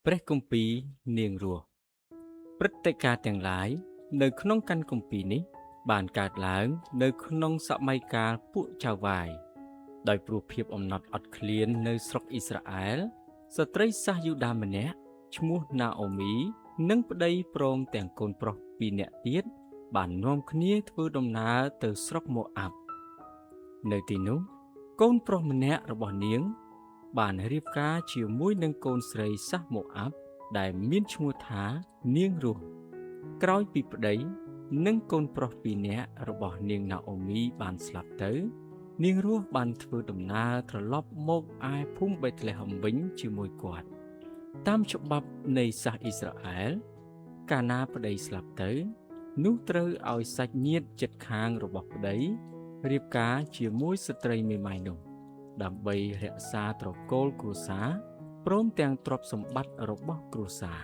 ព្រះគម្ពីរនាងរស់ព្រឹត្តិការណ៍ទាំងឡាយនៅក្នុងកាន់គម្ពីរនេះបានកើតឡើងនៅក្នុងសម័យកាលពួកចៅវាយដោយព្រោះភាពអំណត់អត់ឃ្លាននៅស្រុកអ៊ីស្រាអែលស្ត្រីសាសយូដាម្នាក់ឈ្មោះណាអូមីនិងប្តីព្រមទាំងកូនប្រុសពីរនាក់ទៀតបាននាំគ្នាធ្វើដំណើរទៅស្រុកម៉ូអាប់នៅទីនោះកូនប្រុសម្នាក់របស់នាងបានរៀបការជាមួយនឹងកូនស្រីសាសម៉ូអាប់ដែលមានឈ្មោះថានាងរស់ក្រោយពីប្តីនិងកូនប្រុសពីរនាក់របស់នាងណាអូមីបានស្លាប់ទៅនាងរស់បានធ្វើដំណើរត្រឡប់មកឯភូមិបេត្លេហឹមវិញជាមួយគាត់តាមច្បាប់នៃសាសអ៊ីស្រាអែលកាលណាប្តីស្លាប់ទៅនោះត្រូវឲ្យសាច់ញាតិជិតខាងរបស់ប្តីរៀបការជាមួយស្ត្រីមេម៉ាយនោះដើម្បីរក្សាត្រកូលគ្រួសារព្រមទាំងទ្រព្យសម្បត្តិរបស់គ្រួសារ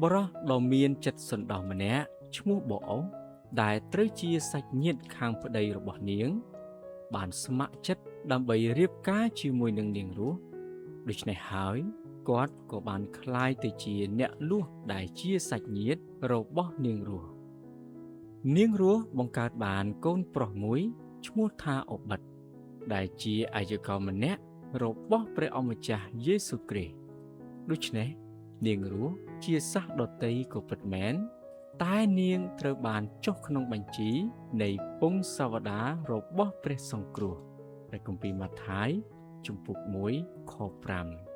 បុរសដ៏មានចិត្តសន្តោសម្នាក់ឈ្មោះបូអុសដែលត្រូវជាសាច់ញាតិខាងប្តីរបស់នាងបានស្ម័គ្រចិត្តដើម្បីរៀបការជាមួយនឹងនាងរស់ដូច្នេះហើយគាត់ក៏បានក្លាយទៅជាអ្នកលួសដែលជាសាច់ញាតិរបស់នាងរស់បង្កើតបានកូនប្រុសមួយឈ្មោះថាអូបិតដែលជាអាយកលម្នាក់របស់ព្រះអម្ចាស់យេស៊ូវគ្រីស្ទដូច្នេះនាងរស់ជាសាសដតីក៏ពិតមែនតែនាងត្រូវបានចុះក្នុងបញ្ជីនៃពងសាវតារបស់ព្រះសង្គ្រោះព្រះគម្ពីរម៉ាថាយជំពូក1ខ5